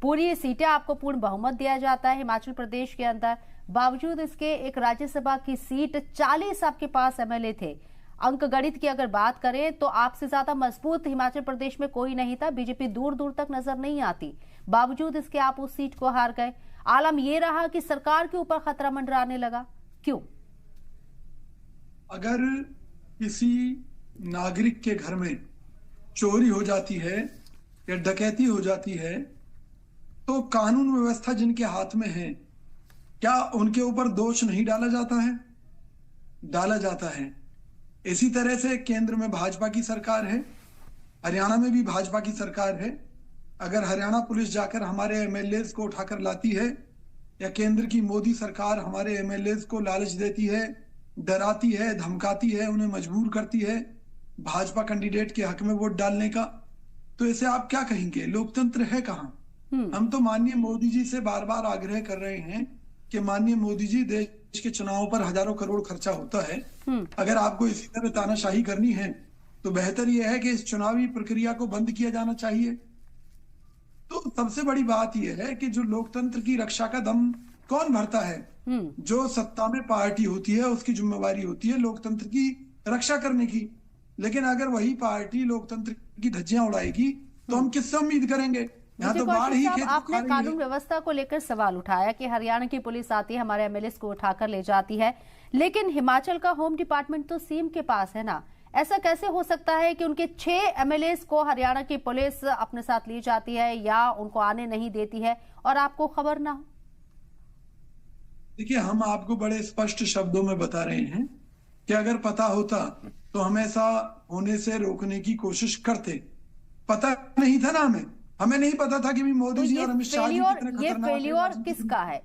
पूरी सीटें आपको पूर्ण बहुमत दिया जाता है हिमाचल प्रदेश के अंदर। बावजूद इसके एक राज्यसभा की सीट 40 आपके पास एमएलए थे। अंक गणित की अगर बात करें तो आपसे ज्यादा मजबूत हिमाचल प्रदेश में कोई नहीं था। बीजेपी दूर दूर तक नजर नहीं आती। बावजूद इसके आप उस सीट को हार गए। आलम ये रहा कि सरकार के ऊपर खतरा मंडराने लगा। क्यों? अगर किसी नागरिक के घर में चोरी हो जाती है या डकैती हो जाती है तो कानून व्यवस्था जिनके हाथ में है, क्या उनके ऊपर दोष नहीं डाला जाता है? डाला जाता है। इसी तरह से केंद्र में भाजपा की सरकार है, हरियाणा में भी भाजपा की सरकार है। अगर हरियाणा पुलिस जाकर हमारे एमएलए को उठाकर लाती है या केंद्र की मोदी सरकार हमारे एमएलए को लालच देती है, डराती है, धमकाती है, उन्हें मजबूर करती है भाजपा कैंडिडेट के हक में वोट डालने का, तो इसे आप क्या कहेंगे? लोकतंत्र है कहाँ? हम तो माननीय मोदी जी से बार बार आग्रह कर रहे हैं कि माननीय मोदी जी, देश के चुनावों पर हजारों करोड़ खर्चा होता है। अगर आपको इसी तरह तानाशाही करनी है तो बेहतर यह है कि इस चुनावी प्रक्रिया को बंद किया जाना चाहिए। तो सबसे बड़ी बात यह है कि जो लोकतंत्र की रक्षा का दम कौन भरता है? जो सत्ता में पार्टी होती है उसकी जिम्मेवारी होती है लोकतंत्र की रक्षा करने की। लेकिन अगर वही पार्टी लोकतंत्र की धज्जियां उड़ाएगी तो हम किससे उम्मीद करेंगे? यहाँ तो बाढ़ ही खेत आपने कानून व्यवस्था को लेकर सवाल उठाया कि हरियाणा की पुलिस आती है, हमारे एमएलए को उठाकर ले जाती है, लेकिन हिमाचल का होम डिपार्टमेंट तो सीएम के पास है ना। ऐसा कैसे हो सकता है कि उनके 6 एमएलए को हरियाणा की पुलिस अपने साथ ले जाती है या उनको आने नहीं देती है और आपको खबर ना हो? देखिए, हम आपको बड़े स्पष्ट शब्दों में बता रहे हैं कि अगर पता होता तो हम ऐसा होने से रोकने की कोशिश करते। पता नहीं था ना, हमें नहीं पता था कि मोदी जी और अमित शाह जी कितने खतरनाक हैं। ये फेल्योर किसका है?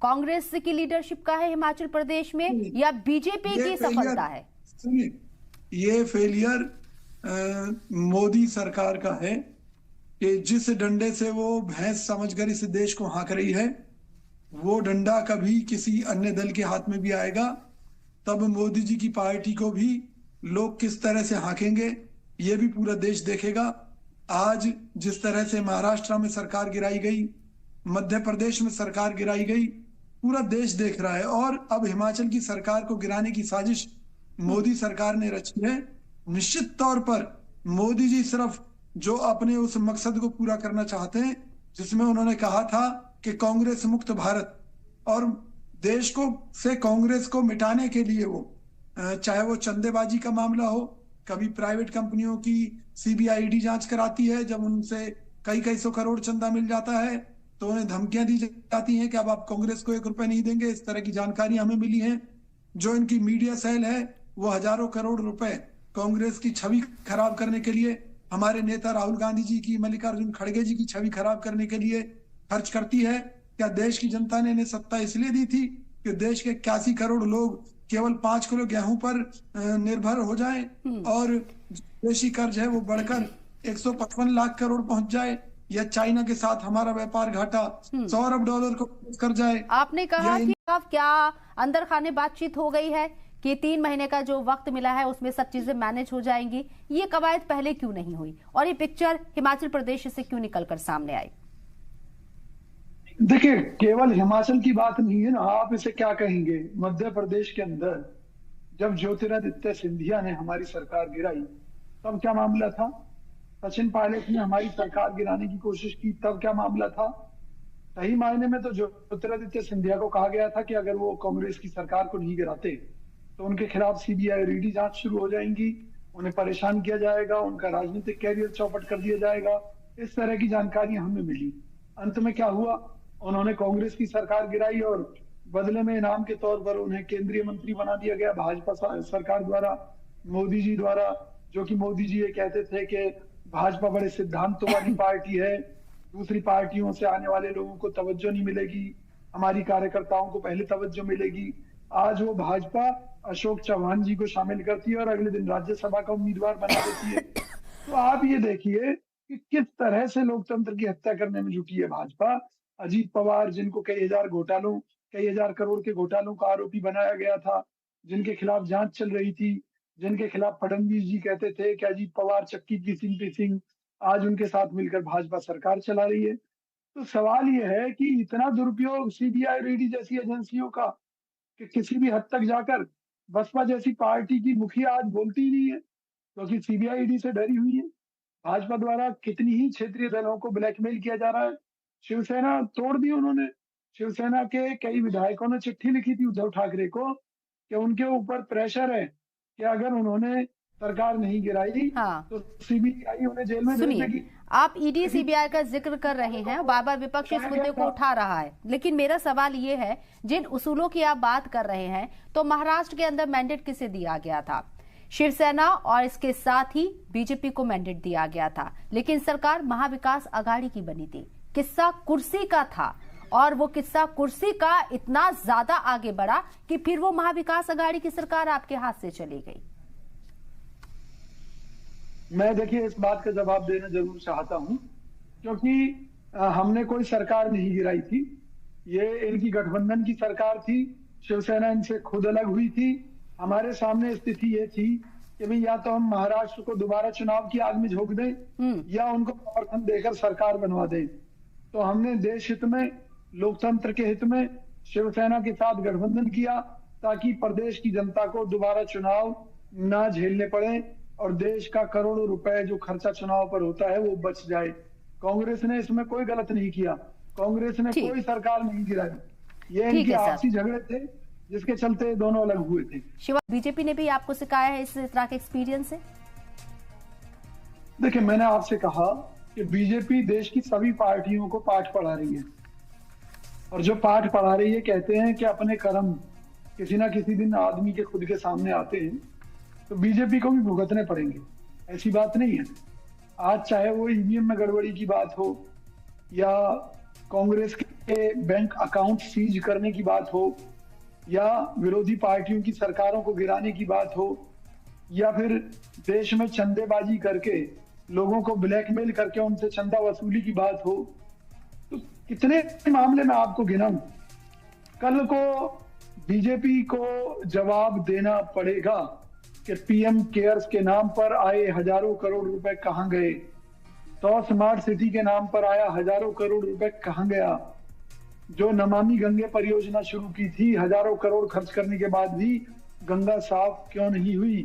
कांग्रेस की लीडरशिप का है हिमाचल प्रदेश में या बीजेपी की सफलता है? सुनिए, ये फेलियर मोदी सरकार का है कि जिस डंडे से वो भैंस समझकर इस देश को हाँक रही है, वो डंडा कभी किसी अन्य दल के हाथ में भी आएगा तब मोदी जी की पार्टी को भी लोग किस तरह से हाँकेंगे ये भी पूरा देश देखेगा। आज जिस तरह से महाराष्ट्र में सरकार गिराई गई, मध्य प्रदेश में सरकार गिराई गई, पूरा देश देख रहा है। और अब हिमाचल की सरकार को गिराने की साजिश मोदी सरकार ने रची है। निश्चित तौर पर मोदी जी सिर्फ जो अपने उस मकसद को पूरा करना चाहते हैं जिसमें उन्होंने कहा था कि कांग्रेस मुक्त भारत, और देश को से कांग्रेस को मिटाने के लिए वो चाहे वो चंदेबाजी का मामला हो, कभी प्राइवेट कंपनियों की सीबीआईडी जांच कराती है, जब उनसे कई कई सौ करोड़ चंदा मिल जाता है तो उन्हें धमकियां दी जाती हैं कि अब आप कांग्रेस को 1 रुपए नहीं देंगे। इस तरह की जानकारी हमें मिली है। जो इनकी मीडिया सेल है वो हजारों करोड़ रुपए कांग्रेस की छवि खराब करने के लिए, हमारे नेता राहुल गांधी जी की, मल्लिकार्जुन खड़गे जी की छवि खराब करने के लिए खर्च करती है। क्या देश की जनता ने इन्हें सत्ता इसलिए दी थी कि देश के 81 करोड़ लोग केवल 5 किलो गेहूं पर निर्भर हो जाएं और देशी कर्ज है वो बढ़कर 155 लाख करोड़ पहुंच जाए, या चाइना के साथ हमारा व्यापार घाटा $100 अरब को कर जाए? आपने कहा कि अब क्या अंदर खाने बातचीत हो गई है कि 3 महीने का जो वक्त मिला है उसमें सब चीजें मैनेज हो जाएंगी। ये कवायद पहले क्यों नहीं हुई और ये पिक्चर हिमाचल प्रदेश से क्यों निकलकर सामने आई? देखिए, केवल हिमाचल की बात नहीं है ना, आप इसे क्या कहेंगे। मध्य प्रदेश के अंदर जब ज्योतिरादित्य सिंधिया ने हमारी सरकार गिराई तब क्या मामला था? सचिन पायलट ने हमारी सरकार गिराने की कोशिश की तब क्या मामला था? सही मायने में तो ज्योतिरादित्य सिंधिया को कहा गया था कि अगर वो कांग्रेस की सरकार को नहीं गिराते तो उनके खिलाफ सीबीआई और ईडी जांच शुरू हो जाएंगी, उन्हें परेशान किया जाएगा, उनका राजनीतिक कैरियर चौपट कर दिया जाएगा। इस तरह की जानकारी हमें मिली। अंत में क्या हुआ? उन्होंने कांग्रेस की सरकार गिराई और बदले में इनाम के तौर पर उन्हें केंद्रीय मंत्री बना दिया गया भाजपा सरकार द्वारा, मोदी जी द्वारा। जो कि मोदी जी ये कहते थे कि भाजपा बड़े सिद्धांतों वाली पार्टी है, दूसरी पार्टियों से आने वाले लोगों को तवज्जो नहीं मिलेगी, हमारी कार्यकर्ताओं को पहले तवज्जो मिलेगी। आज वो भाजपा अशोक चौहान जी को शामिल करती है और अगले दिन राज्यसभा का उम्मीदवार बना देती है। तो आप ये देखिए कि किस तरह से लोकतंत्र की हत्या करने में जुटी है भाजपा। अजीत पवार, जिनको कई हजार करोड़ के घोटालों का आरोपी बनाया गया था, जिनके खिलाफ जांच चल रही थी, जिनके खिलाफ फडणवीस जी कहते थे कि अजीत पवार चक्की की सिंह, आज उनके साथ मिलकर भाजपा सरकार चला रही है। तो सवाल ये है कि इतना दुरुपयोग सीबीआई और ईडी जैसी एजेंसियों का कि किसी भी हद तक जाकर बसपा जैसी पार्टी की मुखिया आज बोलती ही नहीं है, क्योंकि सीबीआई ईडी से डरी हुई है। भाजपा द्वारा कितनी ही क्षेत्रीय दलों को ब्लैकमेल किया जा रहा है। शिवसेना तोड़ दी उन्होंने। शिवसेना के कई विधायकों ने चिट्ठी लिखी थी उद्धव ठाकरे को कि उनके ऊपर प्रेशर है कि अगर उन्होंने सरकार नहीं गिराई हाँ। तो सीबीआई उन्हें जेल में भेज देगी। आप ईडी सीबीआई का जिक्र कर रहे हैं, बार बार विपक्ष इस मुद्दे को उठा रहा है, लेकिन मेरा सवाल ये है, जिन उसूलों की आप बात कर रहे हैं, तो महाराष्ट्र के अंदर मैंडेट किसे दिया गया था? शिवसेना और इसके साथ ही बीजेपी को मैंडेट दिया गया था, लेकिन सरकार महाविकास आघाड़ी की बनी थी। किस्सा कुर्सी का था और वो किस्सा कुर्सी का इतना ज्यादा आगे बढ़ा कि फिर वो महाविकास आघाड़ी की सरकार आपके हाथ से चली गई। मैं देखिए इस बात का जवाब देना जरूर चाहता हूं, क्योंकि हमने कोई सरकार नहीं गिराई थी। ये इनकी गठबंधन की सरकार थी। शिवसेना इनसे खुद अलग हुई थी। हमारे सामने स्थिति ये थी कि भाई या तो हम महाराष्ट्र को दोबारा चुनाव की आग में झोंक दें या उनको समर्थन देकर सरकार बनवा दें। तो हमने देश हित में, लोकतंत्र के हित में शिवसेना के साथ गठबंधन किया ताकि प्रदेश की जनता को दोबारा चुनाव ना झेलने पड़े और देश का करोड़ों रुपए जो खर्चा चुनाव पर होता है वो बच जाए। कांग्रेस ने इसमें कोई गलत नहीं किया। कांग्रेस ने कोई सरकार नहीं गिराई। ये इनके आपसी झगड़े थे जिसके चलते दोनों अलग हुए थे। शिवा, बीजेपी ने भी आपको सिखाया है इस तरह के एक्सपीरियंस से? देखिए, मैंने आपसे कहा कि बीजेपी देश की सभी पार्टियों को पाठ पढ़ा रही है, और जो पाठ पढ़ा रही है कहते हैं कि अपने कर्म किसी ना किसी दिन आदमी के खुद के सामने आते हैं, तो बीजेपी को भी भुगतने पड़ेंगे। ऐसी बात नहीं है। आज चाहे वो ईवीएम में गड़बड़ी की बात हो या कांग्रेस के बैंक अकाउंट सीज करने की बात हो या विरोधी पार्टियों की सरकारों को गिराने की बात हो या फिर देश में चंदेबाजी करके लोगों को ब्लैकमेल करके उनसे चंदा वसूली की बात हो, तो कितने मामले में आपको गिनाऊं। कल को बीजेपी को जवाब देना पड़ेगा कि पीएम केयर्स के नाम पर आए हजारों करोड़ रुपए कहां गए, तो स्मार्ट सिटी के नाम पर आया हजारों करोड़ रुपए कहां गया, जो नमामि गंगे परियोजना शुरू की थी हजारों करोड़ खर्च करने के बाद भी गंगा साफ क्यों नहीं हुई,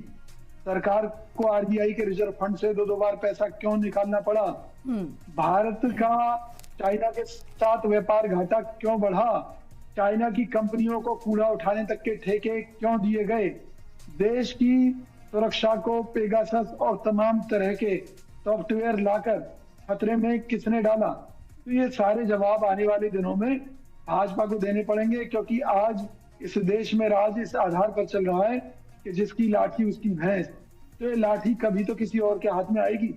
सरकार को आरबीआई के रिजर्व फंड से दो बार पैसा क्यों निकालना पड़ा, भारत का चाइना के साथ व्यापार घाटा क्यों बढ़ा, चाइना की कंपनियों को कूड़ा उठाने तक के ठेके क्यों दिए गए, देश की सुरक्षा को पेगासस और तमाम तरह के सॉफ्टवेयर लाकर खतरे में किसने डाला। तो ये सारे जवाब आने वाले दिनों में भाजपा को देने पड़ेंगे, क्योंकि आज इस देश में राज इस आधार पर चल रहा है कि जिसकी लाठी उसकी भैंस। तो ये लाठी कभी तो किसी और के हाथ में आएगी।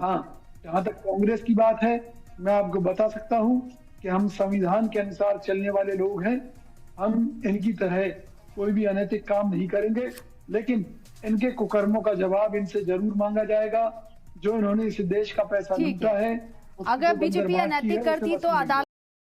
हाँ, जहां तक कांग्रेस की बात है, मैं आपको बता सकता हूं कि हम संविधान के अनुसार चलने वाले लोग हैं। हम इनकी तरह कोई भी अनैतिक काम नहीं करेंगे, लेकिन इनके कुकर्मों का जवाब इनसे जरूर मांगा जाएगा। जो इन्होंने इस देश का पैसा लूटा है, अगर बीजेपी अनैतिक करती तो अदालत